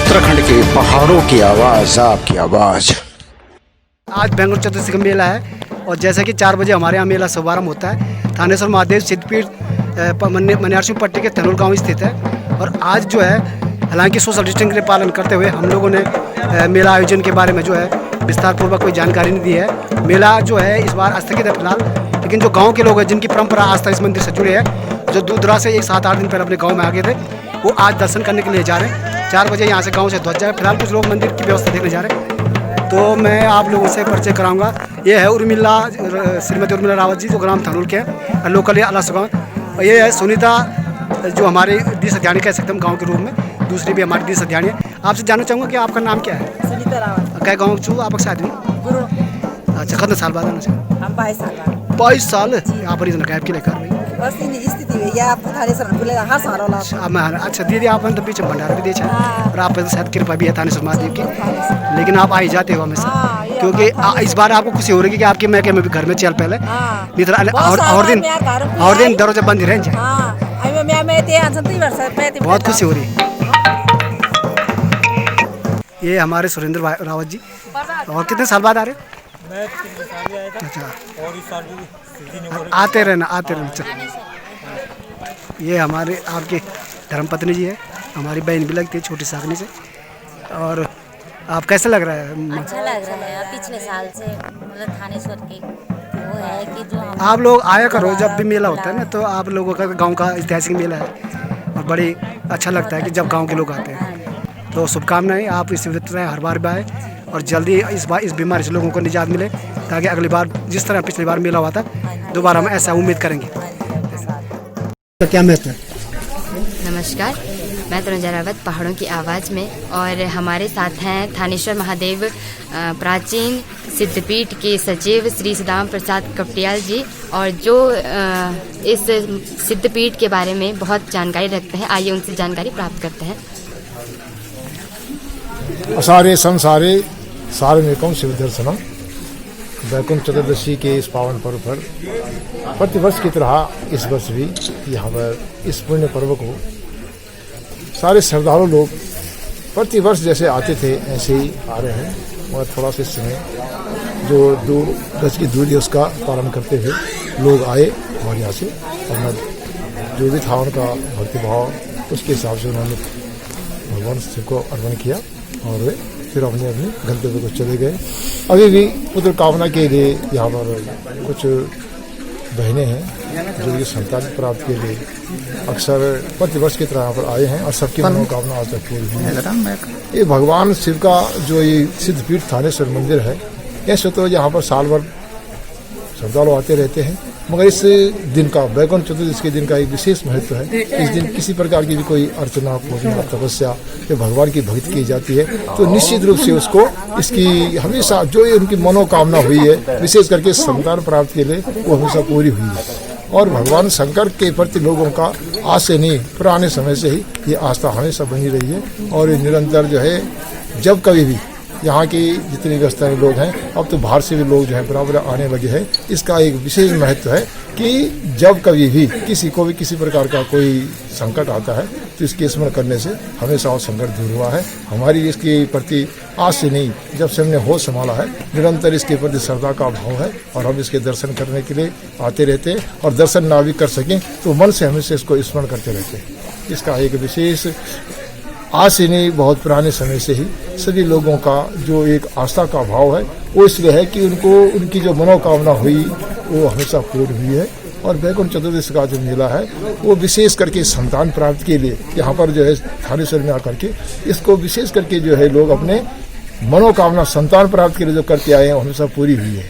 उत्तराखंड के पहाड़ों की आवाज, आपकी आवाज। आज बेंगलुरु चतुर्थी का मेला है और जैसा कि 4 बजे हमारे यहाँ मेला शुभारंभ होता है। थानेश्वर महादेव सिद्धपीठ मनियारसिंह पट्टी के थनोल गांव स्थित है। और आज जो है हालांकि सोशल डिस्टेंस के पालन करते हुए हम लोगों ने मेला आयोजन के बारे में जो है विस्तार पूर्वक कोई जानकारी नहीं दी है। मेला जो है इस बार स्थगित है फिलहाल, लेकिन जो गाँव के लोग हैं जिनकी परंपरा आस्था इस मंदिर से जुड़े हैं, जो दूर दराज से 7-8 दिन पहले अपने गाँव में आ गए थे, वो आज दर्शन करने के लिए जा रहे हैं। 4 बजे यहाँ से गाँव से ध्वज जाए। फिलहाल कुछ लोग मंदिर की व्यवस्था देखने जा रहे हैं, तो मैं आप लोगों से परिचय कराऊंगा। ये है उर्मिला, श्रीमती उर्मिला रावत जी, जो ग्राम थनोल के हैं, लोकल अलास गाँव। और ये है सुनीता, जो हमारी डी सध्यानी कह सकते हैं गाँव के रूप में, दूसरी भी हमारी डी सध्यानी है। आपसे जानना चाहूँगा कि आपका नाम क्या है? सुनीता रावत। क्या गाँव छू आप आदमी? गुरु। अच्छा, कितने साल बाद आना चाहिए? हम 22 साल बाद। 22 साल यहाँ पर गैप के लेकर भाई बस इन स्थिति है या थानेश्वर खुलेगा हर साल वाला। अच्छा दीदी, आपने तो पीछे भंडारा भी देखा है और आप पर शायद कृपा भी है थानेश्वर महादेव की, लेकिन आप आ ही जाते हो हमेशा, क्योंकि इस बार आपको खुशी हो रही है कि आपके मैके में भी घर में चल पहले और दिन दरवाजे बंद ही रहेंगे। बहुत खुशी हो रही है। ये हमारे सुरेंद्र रावत जी। और कितने साल बाद आ रहे हो? मैं 3 साल आया था। अच्छा, और इस साल भी आते रहना। ये हमारे आपके धर्मपत्नी जी है, हमारी बहन भी लगती है छोटी सागनी से। और आप कैसा लग रहा है? अच्छा लग रहा है। पिछले साल से मतलब थानेश्वर की वो है कि जो आप लोग आया करो जब भी मेला होता है ना, तो आप लोगों का गांव का ऐतिहासिक मेला है और बड़ी अच्छा लगता है कि जब गांव के लोग आते हैं। तो शुभकामनाएं, आप इस तरह हर बार भी आए और जल्दी इस बीमारी से लोगों को निजात मिले, ताकि अगली बार जिस तरह पिछली बार मेला हुआ था दोबारा हम ऐसा उम्मीद करेंगे। तो क्या महत्व है? नमस्कार, मैं तनुजा रावत, पहाड़ों की आवाज़ में, और हमारे साथ हैं थानेश्वर महादेव प्राचीन सिद्धपीठ के सचिव श्री सदाम प्रसाद कपटियाल जी, और जो इस सिद्धपीठ के बारे में बहुत जानकारी रखते हैं। आइए उनसे जानकारी प्राप्त करते हैं। असारे संसारे सारमेकम शिव दर्शनम। वैकुंठ चतुर्दशी के इस पावन पर्व पर प्रतिवर्ष की तरह इस वर्ष भी यहाँ पर इस पुण्य पर्व को सारे श्रद्धालु लोग प्रतिवर्ष जैसे आते थे ऐसे ही आ रहे हैं, और थोड़ा सा इस समय जो 2 गज की दूरी उसका पालन करते हुए लोग आए और यहाँ से अपना जो भी था उनका भक्तिभाव उसके हिसाब से उन्होंने भगवान शिव को अर्पण किया और वे फिर अपने अपने गंतव्य को चले गए। अभी भी पुत्र कामना के लिए यहाँ पर कुछ बहनें हैं जो कि संतान प्राप्त के लिए अक्सर प्रतिवर्ष की तरह यहाँ पर आए हैं और सबकी मनोकामना आज तक पूरी हुई है। ये भगवान शिव का जो ये सिद्धपीठ थानेश्वर मंदिर है, ऐसे तो यहाँ पर साल भर श्रद्धालु आते रहते हैं, मगर इस दिन का वैकुंठ चतुर्दशी के दिन का एक विशेष महत्व है। इस दिन किसी प्रकार की भी कोई अर्चना, पूजा, तपस्या या भगवान की भक्ति की जाती है, तो निश्चित रूप से उसको इसकी हमेशा जो उनकी मनोकामना हुई है, विशेष करके संतान प्राप्ति के लिए, वो हमेशा पूरी हुई है। और भगवान शंकर के प्रति लोगों का आज से नहीं, पुराने समय से ही ये आस्था हमेशा बनी रही है। और ये निरंतर जो है जब कभी भी यहाँ की जितनी व्यवस्था लोग हैं, अब तो बाहर से भी लोग जो है बराबर आने लगे हैं। इसका एक विशेष महत्व है कि जब कभी भी किसी को भी किसी प्रकार का कोई संकट आता है तो इसके स्मरण करने से हमेशा वो संकट दूर हुआ है। हमारी इसके प्रति आज से नहीं, जब से हमने होश संभाला है, निरंतर इसके प्रति श्रद्धा का भाव है और हम इसके दर्शन करने के लिए आते रहते हैं। और दर्शन ना भी कर सकें तो मन से हमेशा इसको स्मरण करते रहते हैं। इसका एक विशेष आज से नहीं, बहुत पुराने समय से ही सभी लोगों का जो एक आस्था का भाव है वो इसलिए है कि उनको उनकी जो मनोकामना हुई वो हमेशा पूर्ण हुई है। और वैकुंठ चतुर्दशी का जो मेला है वो विशेष करके संतान प्राप्ति के लिए यहाँ पर जो है थानेश्वर में आकर के इसको विशेष करके जो है लोग अपने मनोकामना संतान प्राप्ति के लिए जो करके आए हैं वो हमेशा पूरी हुई है।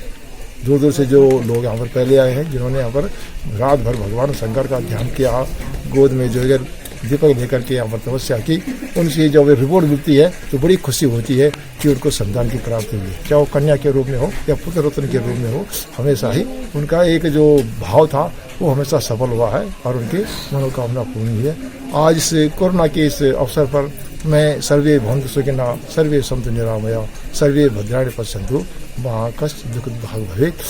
दूर दूर से जो लोग यहाँ पर पहले आए हैं, जिन्होंने यहाँ पर रात भर भगवान शंकर का ध्यान किया, गोद में जो है दीपक लेकर के यहाँ पर तपस्या की, उनसे जब रिपोर्ट मिलती है तो बड़ी खुशी होती है कि उनको संतान की प्राप्ति हुई है, चाहे वो कन्या के रूप में हो या पुत्र रत्न के रूप में हो। हमेशा ही उनका एक जो भाव था वो हमेशा सफल हुआ है और उनकी मनोकामना पूर्ण हुई है। आज इस कोरोना के इस अवसर पर मैं सर्वे भवन्तु सुखिनः सर्वे सन्तु निरामया सर्वे भद्राणि पश्यन्तु मा कश्चित् दुःखभाग् भवेत्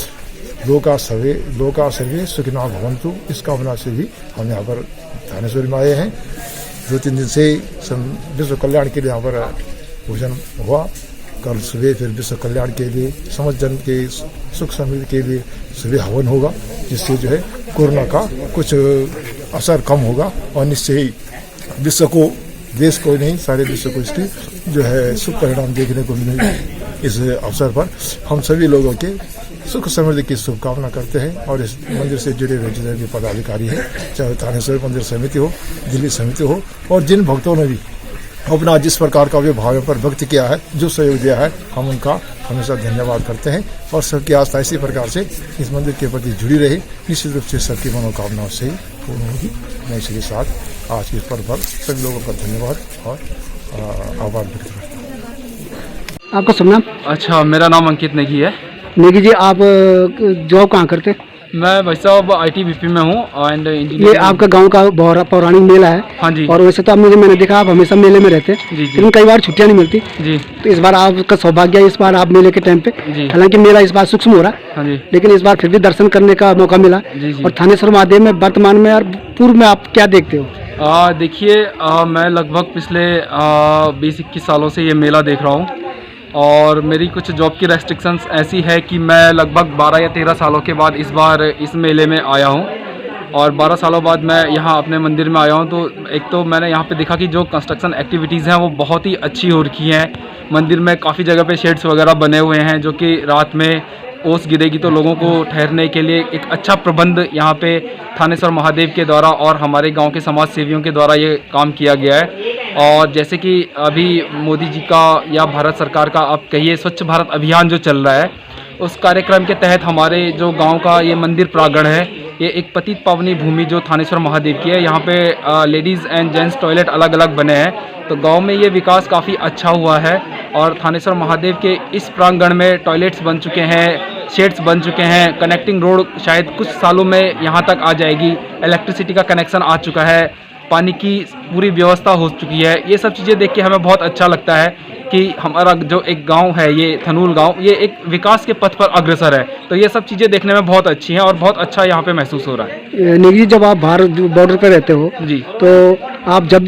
लोका सर्वे सुखिनः भवन्तु, इस कामना से भी हम यहाँ पर थानेश्वर में आए हैं। 2-3 दिन से विश्व कल्याण के लिए यहाँ पर भोजन हुआ। कल सुबह फिर विश्व कल्याण के लिए, समाज जन के सुख समृद्धि के लिए सुबह हवन होगा, जिससे जो है कोरोना का कुछ असर कम होगा और निश्चय ही विश्व को, देश को नहीं सारे विश्व को इसकी जो है शुभ परिणाम देखने को मिलेंगे। इस अवसर पर हम सभी लोगों के सुख समृद्धि की शुभकामना करते हैं और इस मंदिर से जुड़े हुए जितने भी पदाधिकारी हैं, चाहे थानेश्वर मंदिर समिति हो, दिल्ली समिति हो, और जिन भक्तों ने भी अपना जिस प्रकार का भाव पर व्यक्त किया है, जो सहयोग दिया है, हम उनका हमेशा धन्यवाद करते हैं और सबकी आस्था इसी प्रकार से इस मंदिर के प्रति जुड़ी रही, निश्चित रूप से सबकी मनोकामनाओं से ही पूर्ण होगी। मैं इसके साथ आज के पर्व पर सभी लोगों का धन्यवाद और आभार व्यक्त करता हूँ। आपका शुभ नाम? अच्छा, मेरा नाम अंकित नेगी है। नेगी जी, आप जॉब कहाँ करते? मैं भाई साहब ITBP में हूँ एंड ये इंजीनियर। आपका गांव का पौराणिक मेला है। हाँ जी। और वैसे तो मैंने देखा आप हमेशा मेले में रहते हैं, जी। लेकिन कई बार छुट्टियां नहीं मिलती जी। तो इस बार आपका सौभाग्य है, इस बार आप मेले के टाइम पे, जी। हालांकि मेला इस बार सूक्ष्म हो रहा है, हाँ जी। लेकिन इस बार फिर भी दर्शन करने का मौका मिला। जी, जी। और थानेश्वर महादेव में वर्तमान में और पूर्व में आप क्या देखते हो? देखिए, मैं लगभग पिछले 20-21 सालों से ये मेला देख रहा हूँ और मेरी कुछ जॉब की रेस्ट्रिक्शंस ऐसी है कि मैं लगभग 12 या 13 सालों के बाद इस बार इस मेले में आया हूँ और 12 सालों बाद मैं यहाँ अपने मंदिर में आया हूँ। तो एक तो मैंने यहाँ पे देखा कि जो कंस्ट्रक्शन एक्टिविटीज़ हैं वो बहुत ही अच्छी हो रखी हैं। मंदिर में काफ़ी जगह पे शेड्स वगैरह बने हुए हैं, जो कि रात में ओस गिरेगी तो लोगों को ठहरने के लिए एक अच्छा प्रबंध यहाँ पे थानेश्वर महादेव के द्वारा और हमारे गांव के समाज सेवियों के द्वारा ये काम किया गया है। और जैसे कि अभी मोदी जी का या भारत सरकार का आप कहिए स्वच्छ भारत अभियान जो चल रहा है, उस कार्यक्रम के तहत हमारे जो गांव का ये मंदिर प्रांगण है, ये एक पतित पावनी भूमि जो थानेश्वर महादेव की है, यहाँ पे लेडीज़ एंड जेंट्स टॉयलेट अलग अलग बने हैं। तो गांव में ये विकास काफ़ी अच्छा हुआ है और थानेश्वर महादेव के इस प्रांगण में टॉयलेट्स बन चुके हैं, शेड्स बन चुके हैं, कनेक्टिंग रोड शायद कुछ सालों में यहाँ तक आ जाएगी, इलेक्ट्रिसिटी का कनेक्शन आ चुका है, पानी की पूरी व्यवस्था हो चुकी है। ये सब चीज़ें देख के हमें बहुत अच्छा लगता है कि हमारा जो एक गांव है, ये थनूल गांव, ये एक विकास के पथ पर अग्रसर है। तो ये सब चीज़ें देखने में बहुत अच्छी हैं और बहुत अच्छा यहाँ पे महसूस हो रहा है। नेगी जी, जब आप भारत बॉर्डर पर रहते हो जी, तो आप जब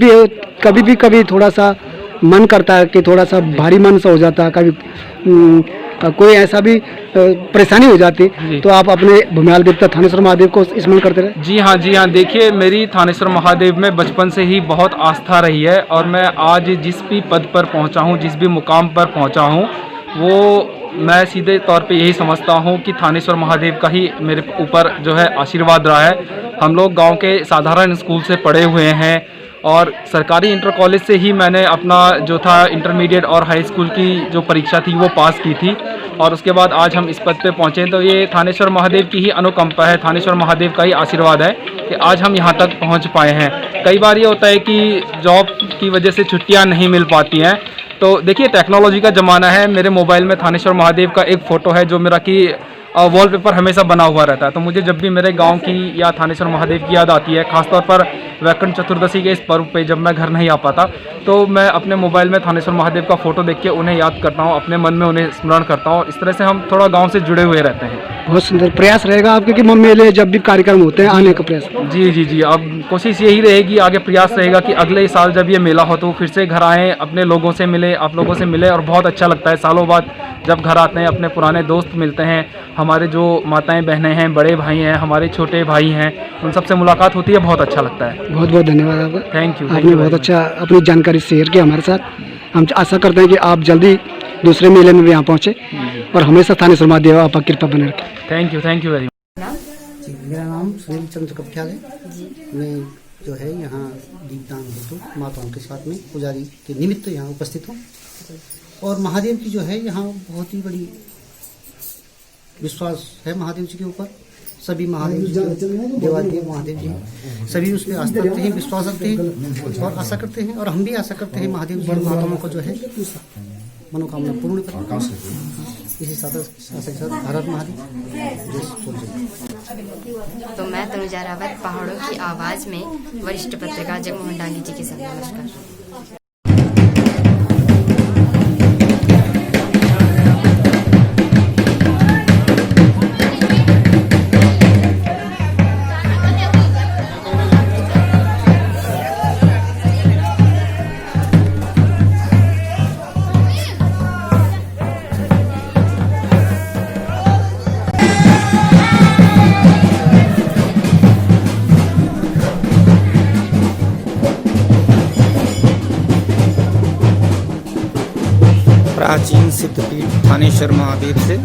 भी कभी थोड़ा सा मन करता है कि थोड़ा सा भारी मन सा हो जाता है, कभी कोई ऐसा भी परेशानी हो जाती, तो आप अपने भूमियाल देवता थानेश्वर महादेव को स्मरण करते रहे? जी हाँ, जी हाँ। देखिए, मेरी थानेश्वर महादेव में बचपन से ही बहुत आस्था रही है और मैं आज जिस भी पद पर पहुंचा हूं, जिस भी मुकाम पर पहुंचा हूं, वो मैं सीधे तौर पे यही समझता हूं कि थानेश्वर महादेव का ही मेरे ऊपर जो है आशीर्वाद रहा है। हम लोग गांव के साधारण स्कूल से पढ़े हुए हैं और सरकारी इंटर कॉलेज से ही मैंने अपना जो था इंटरमीडिएट और हाई स्कूल की जो परीक्षा थी वो पास की थी और उसके बाद आज हम इस पद पे पहुँचे। तो ये थानेश्वर महादेव की ही अनुकंपा है, थानेश्वर महादेव का ही आशीर्वाद है कि आज हम यहाँ तक पहुँच पाए हैं। कई बार ये होता है कि जॉब की वजह से छुट्टियाँ नहीं मिल पाती हैं, तो देखिए टेक्नोलॉजी का ज़माना है। मेरे मोबाइल में थानेश्वर महादेव का एक फ़ोटो है जो मेरा कि वॉलपेपर हमेशा बना हुआ रहता है। तो मुझे जब भी मेरे गांव की या थानेश्वर महादेव की याद आती है, खासतौर पर वैकुंठ चतुर्दशी के इस पर्व पे जब मैं घर नहीं आ पाता, तो मैं अपने मोबाइल में थानेश्वर महादेव का फ़ोटो देख के उन्हें याद करता हूँ, अपने मन में उन्हें स्मरण करता हूँ और इस तरह से हम थोड़ा गाँव से जुड़े हुए रहते हैं। बहुत सुंदर प्रयास रहेगा आपके कि मेले जब भी कार्यक्रम होते हैं आने का प्रयास? जी जी जी, अब कोशिश यही रहेगी, आगे प्रयास रहेगा कि अगले साल जब ये मेला हो तो फिर से घर आएँ, अपने लोगों से मिले, आप लोगों से मिले और बहुत अच्छा लगता है। सालों बाद जब घर आते हैं, अपने पुराने दोस्त मिलते हैं, हमारे जो माताएं बहनें हैं, बड़े भाई हैं, हमारे छोटे भाई हैं, उन सबसे मुलाकात होती है, बहुत अच्छा लगता है। बहुत बहुत धन्यवाद आपका। Thank you. आपने बहुत अच्छा अपनी जानकारी शेयर की हमारे साथ। हम आशा करते हैं कि आप जल्दी दूसरे मेले में भी यहाँ पहुँचे और हमेशा थानेश्वर महादेव आपका कृपा बने रखे। Thank you very much. मेरा नाम सुनील चंद्र कपटियाल है। मैं जो है यहाँ दीपदान हेतु माताओं के साथ में पुजारी के निमित्त यहाँ उपस्थित हूँ और महादेव की जो है यहाँ बहुत ही बड़ी विश्वास है महादेव जी के ऊपर। सभी महादेव जी, देवादेव महादेव जी सभी उसमें आस्था रखते हैं, विश्वास रखते हैं और आशा करते हैं, और हम भी आशा करते हैं महादेव जी महात्माओं को जो है मनोकामना पूर्ण करें। इसी साथ भारत महादेव। तो मैं तनुजा रावत, पहाड़ों की आवाज़ में वरिष्ठ पत्रकार जगमोहन डांगी जी के साथ नमस्कार। प्राचीन सिद्धपीठ थानेश्वर महादेव से।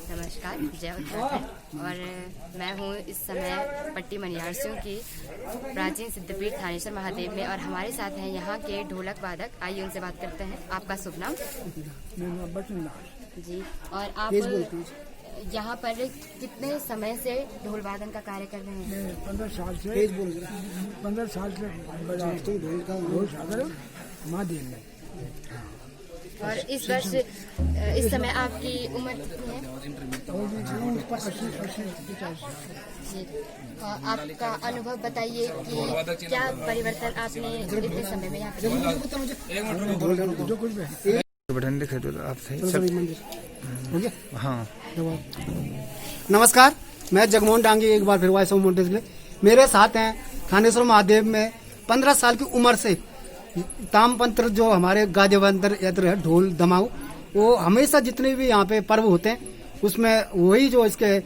नमस्कार, जय उत्तराखंड। और मैं हूँ इस समय पट्टी मनियारसियों की प्राचीन सिद्धपीठ थानेश्वर महादेव में, और हमारे साथ हैं यहाँ के ढोलक वादक। आइए उनसे बात करते हैं। आपका शुभ नाम? जी। और आप यहाँ पर कितने समय से ढोल वादन का कार्य कर रहे हैं? 15 साल से 15 साल से बजाते ढोल का ढोल सागर महादेव में। और इस वर्ष इस समय आपकी उम्र कितनी है? जी। और आपका अनुभव बताइए कि क्या परिवर्तन आपने इतने समय में यहाँ बटन दिखे तो आप सही हाँ। नमस्कार, मैं जगमोहन डांगी एक बार फिर वॉइस ऑफ माउंटेन्स के लिए। मेरे साथ हैं थानेश्वर महादेव में 15 साल की उम्र से तामपंत्र जो हमारे गाद्यवंतर यंत्र है, ढोल दमाऊ, वो हमेशा जितने भी यहाँ पे पर्व होते हैं उसमें वही जो इसके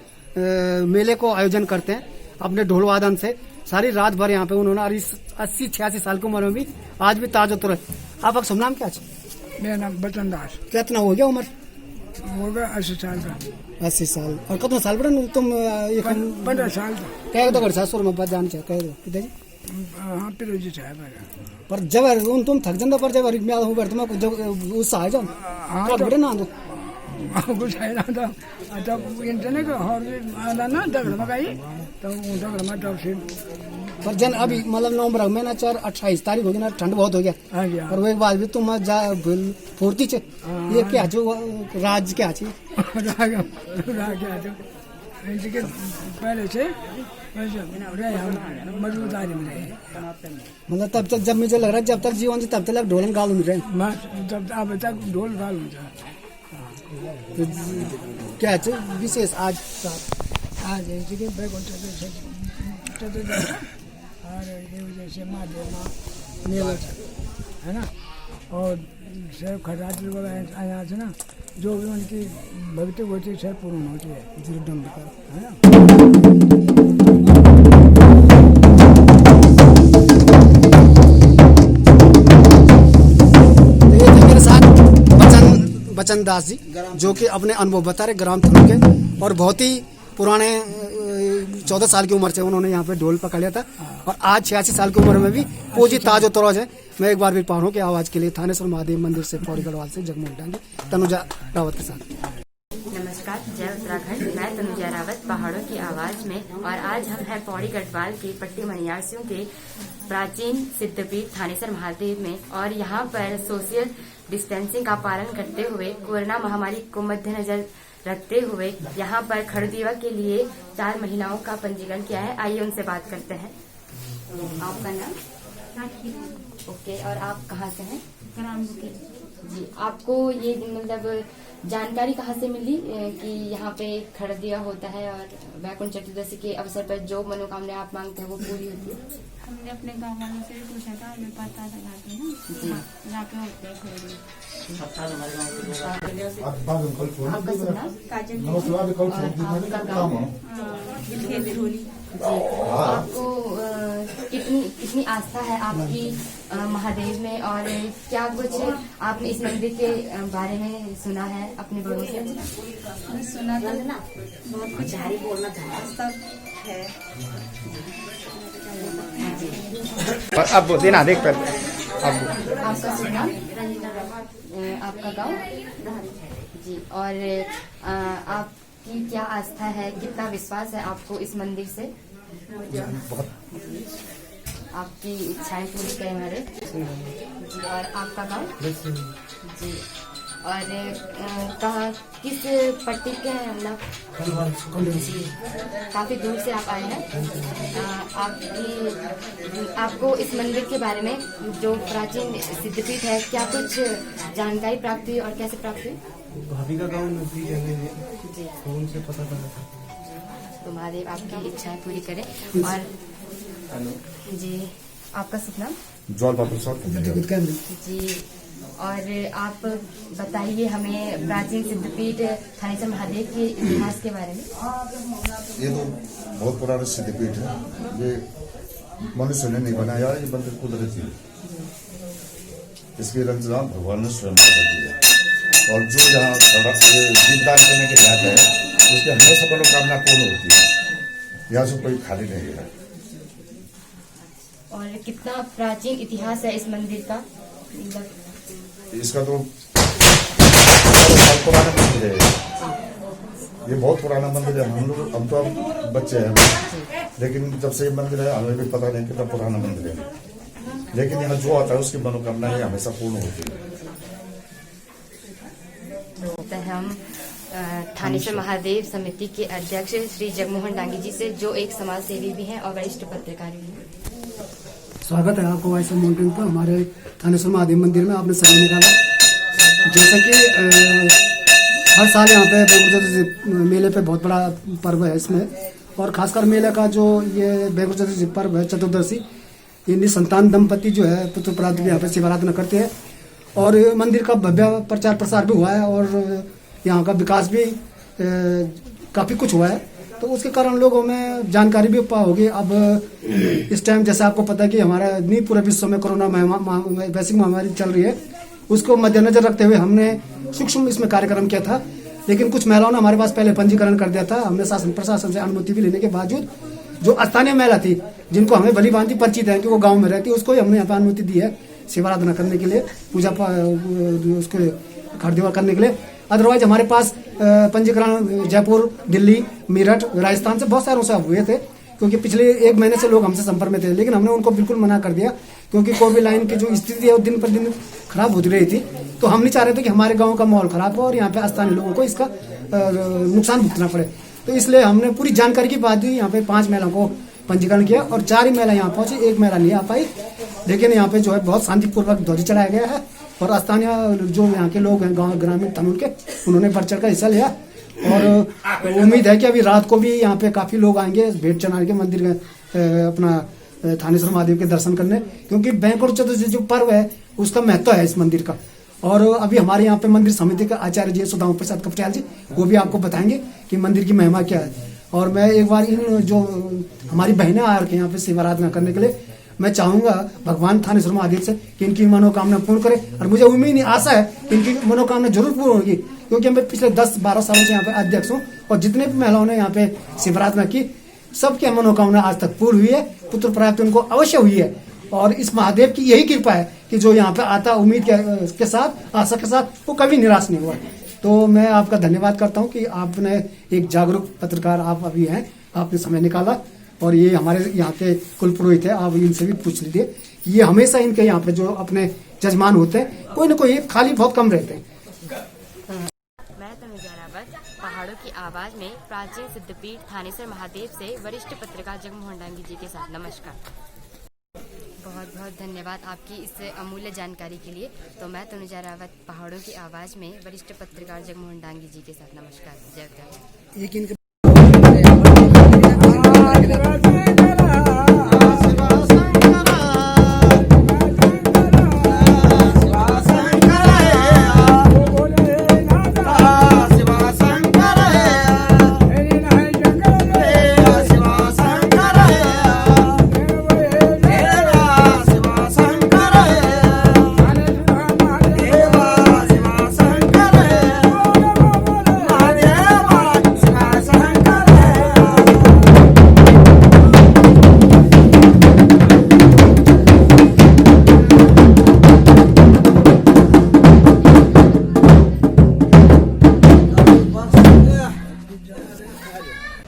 मेले को आयोजन करते हैं अपने ढोल वादन से। सारी रात भर यहाँ पे उन्होंने, और इस 80-86 साल की उम्र में भी आज भी ताजो तुर। आपका शुभ नाम क्या है? मेरा नाम बचन दास। कितना हो गया उम्र? हो गया 80 साल का। 80 साल। और कितना साल पड़ा तुम? 15 साल का। कह दो कर सासुर में बात जान चाहे कह दो पिताजी। हाँ, पिताजी चाहे पर जब तुम थक जाता, पर जब मैं हूँ तुम्हें जब उत्साह जाओ बड़े ना दो कुछ है ना था तब इंटरनेट और आना ना दगड़ मकाई तो दगड़ में तब से। पर जन अभी मतलब नवंबर महीना 28 तारीख हो गई ना, ठंड बहुत हो गया। और वो बाद भी तुम फुर्ती चे ये क्या जो राज क्या चे पहले से मजबूतारी में रहे। मतलब तब तक जब मुझे लग रहा है जब तक जीवन तब तक ढोल गाल में रहे। तब अब तक ढोल गाल में तो क्या विशेष आज बैकुंठ चतुर्दशी और जैसे महादेव मेला है ना, और सब खजात आया से ना, जो भी उनकी भक्ति होती है सब पूर्ण होती है। है ना। मेरे साथ बचन दास जी जो कि अपने अनुभव बता रहे ग्राम थनों के, और बहुत ही पुराने 14 साल की उम्र से उन्होंने यहाँ पे ढोल पकड़ लिया था, और आज 86 साल की उम्र में भी पूजी ताज और तरोज है। मैं एक बार भी पहाड़ों की आवाज के लिए थानेश्वर महादेव मंदिर से पौड़ी गढ़वाल से जगमोहन डांगी तनुजा रावत के साथ। नमस्कार, जय उत्तराखंड। मैं तनुजा रावत पहाड़ों की आवाज में, और आज हम हैं पौड़ी गढ़वाल की पट्टी मनियारसियों के प्राचीन सिद्धपीठ थानेश्वर महादेव में, और यहाँ पर सोशल डिस्टेंसिंग का पालन करते हुए कोरोना महामारी को मद्देनजर रखते हुए यहाँ पर खड़दीवा के लिए 4 महिलाओं का पंजीकरण किया है। आइए उनसे बात करते हैं। आपका नाम? ओके, और आप कहाँ से हैं? जी। आपको ये मतलब जानकारी कहाँ से मिली कि यहाँ पे खड़दीवा होता है और बैकुंठ चतुर्दशी के अवसर पर जो मनोकामना आप मांगते हैं वो पूरी होती है? हमने अपने गाँव वालों से भी पूछा था, हमें पता लगा के ना जाके होते हैं खड़दीवा। आपका सुना? आपको कितनी आस्था है आपकी महादेव में, और क्या कुछ आपने इस मंदिर के बारे में सुना है अपने बड़ों से? सुना था ना, बहुत कुछ सब है। अब देना देख कर आपका सुना? आपका गाँव? जी। और आपकी क्या आस्था है, कितना विश्वास है आपको इस मंदिर से? आपकी इच्छाएं पूरी करें हमारे। जी। और आपका गाँव? जी। और कहाँ किस पट्टी के हैं मतलब? जी, काफ़ी दूर से आप आए हैं। आपको इस मंदिर के बारे में, जो प्राचीन सिद्धपीठ है, क्या कुछ जानकारी प्राप्त हुई और कैसे प्राप्त हुई? भाभी का गाँव नजदीक है मेरे, जी, तो उनसे पता करना था। तो महादेव आपकी इच्छाएं पूरी करें। और जी, आपका शुभ नाम? ज्वाल प्रसाद जी, और आप बताइए हमें प्राचीन सिद्धपीठ थानेश्वर महादेव के इतिहास के बारे में। ये तो बहुत पुराना सिद्धपीठ है। ये मनुष्य ने नहीं बनाया, ये मंदिर कुदरती है। इसकी रचना भगवान ने स्वयं कर दी है। और जो यहाँ दीपदान करने के लिए आता है उसकी हमेशा मनोकामना पूर्ण होती है। यहाँ से कोई खाली नहीं है। और कितना प्राचीन इतिहास है इस मंदिर का? मतलब इसका तो बहुत पुराना मंदिर है। ये बहुत पुराना मंदिर है। हम तो अब बच्चे हैं, लेकिन जब से ये मंदिर है हमें भी पता नहीं कितना पुराना मंदिर है। लेकिन यहाँ जो आता है उसकी मनोकामनाएं हमेशा पूर्ण होती है। तो हम थानेश्वर महादेव समिति के अध्यक्ष श्री जगमोहन डांगी जी से, जो एक समाज सेवी भी हैं और वरिष्ठ पत्रकार भी हैं। स्वागत है आपको वाइस माउंटेन पर, हमारे थानेश्वर महादेव मंदिर में आपने समय निकाला। जैसे कि हर साल यहाँ पे बैंकुर मेले पे बहुत बड़ा पर्व है इसमें, और खासकर मेले का जो ये बैंकुर चतुर्दशी पर्व है, चतुर्दशी, ये निसंतान दंपति जो है पुत्र प्राप्ति यहाँ पे शिवरात्रि करते हैं। और मंदिर का भव्य प्रचार प्रसार भी हुआ है और यहाँ का विकास भी काफ़ी कुछ हुआ है, तो उसके कारण लोगों में जानकारी भी होगी। अब इस टाइम जैसे आपको पता है कि हमारा नहीं पूरे विश्व में कोरोना वैश्विक महामारी चल रही है, उसको मद्देनजर रखते हुए हमने सूक्ष्म इसमें कार्यक्रम किया था। लेकिन कुछ महिलाओं ने हमारे पास पहले पंजीकरण कर दिया था। हमने शासन प्रशासन से अनुमति भी लेने के बावजूद जो स्थानीय महिला थी, जिनको हमें भली भांति परिचित है कि वो गाँव में रहती है, उसको हमने यहाँ पे अनुमति दी है शिवाराधना करने के लिए, पूजा उसको खरीदवा करने के लिए। अदरवाइज हमारे पास पंजीकरण जयपुर, दिल्ली, मेरठ, राजस्थान से बहुत सारों से हुए थे, क्योंकि पिछले 1 महीने से लोग हमसे संपर्क में थे। लेकिन हमने उनको बिल्कुल मना कर दिया, क्योंकि कोविड लाइन की जो स्थिति है वो दिन पर दिन खराब होती रही थी। तो हम नहीं चाह रहे थे कि हमारे गाँव का माहौल खराब हो और यहाँ पे स्थानीय लोगों को इसका नुकसान भुगतना पड़े। तो इसलिए हमने पूरी जानकारी के बाद ही यहाँ पे 5 महिलाओं को पंजीकरण किया और 4 ही महिला यहाँ पहुंची, 1 महिला नहीं आ पाई। लेकिन यहाँ पे जो है बहुत शांतिपूर्वक ध्वज चढ़ाया गया है और स्थानीय जो यहाँ के लोग हैं, गाँव ग्रामीण तमिल के, उन्होंने बढ़ चढ़ कर हिस्सा लिया। और उम्मीद है कि अभी रात को भी यहाँ पे काफी लोग आएंगे भेंट चढ़ा के मंदिर में अपना थानेश्वर महादेव के दर्शन करने, क्योंकि बैंकुर चतुर्दशी जो पर्व है उसका महत्व है इस मंदिर का। और अभी हमारे यहाँ पे मंदिर समिति का आचार्य जी सुदाम प्रसाद कपटियाल जी, वो भी आपको बताएंगे कि मंदिर की महिमा क्या है। और मैं एक बार इन जो हमारी बहनें आ रही हैं यहाँ पे शिवाराधना करने के लिए, मैं चाहूंगा भगवान थानेश्वर महादेव से कि इनकी मनोकामना पूर्ण करे। और मुझे उम्मीद नहीं, आशा है कि इनकी मनोकामना जरूर पूर्ण होगी, क्योंकि मैं पिछले 10-12 सालों से यहाँ पे अध्यक्ष हूँ और जितने भी महिलाओं ने यहाँ पे शिवरात्रि की, सबकी मनोकामना आज तक पूर्ण हुई है, पुत्र प्राप्ति उनको अवश्य हुई है। और इस महादेव की यही कृपा है कि जो यहाँ पे आता उम्मीद के साथ, आशा के साथ, वो कभी निराश नहीं हुआ। तो मैं आपका धन्यवाद करता हूँ कि आपने एक जागरूक पत्रकार आप अभी हैं, आपने समय निकाला। और ये हमारे यहाँ के कुल पुरोहित है, आप इनसे भी पूछ लीजिए, ये हमेशा इनके यहाँ पे जो अपने जजमान होते हैं, कोई ना कोई खाली बहुत कम रहते हैं। मैं तनुजा रावत, पहाड़ों की आवाज में प्राचीन सिद्धपीठ थानेश्वर महादेव से वरिष्ठ पत्रकार जगमोहन डांगी जी के साथ नमस्कार। बहुत बहुत धन्यवाद आपकी इस अमूल्य जानकारी के लिए। तो मैं तनुजा रावत, पहाड़ों की आवाज में वरिष्ठ पत्रकार जगमोहन डांगी जी के साथ नमस्कार। जय जय।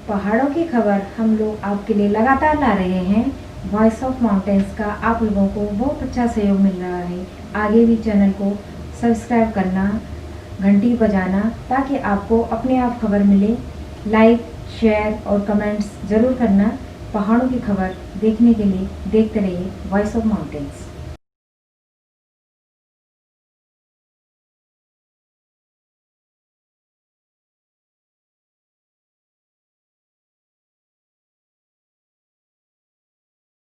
पहाड़ों की खबर हम लोग आपके लिए लगातार ला रहे हैं। वॉइस ऑफ माउंटेन्स का आप लोगों को बहुत अच्छा सहयोग मिल रहा है। आगे भी चैनल को सब्सक्राइब करना घंटी बजाना ताकि आपको अपने आप खबर मिले। लाइक, शेयर और कमेंट्स ज़रूर करना। पहाड़ों की खबर देखने के लिए देखते रहिए वॉइस ऑफ माउंटेन्स।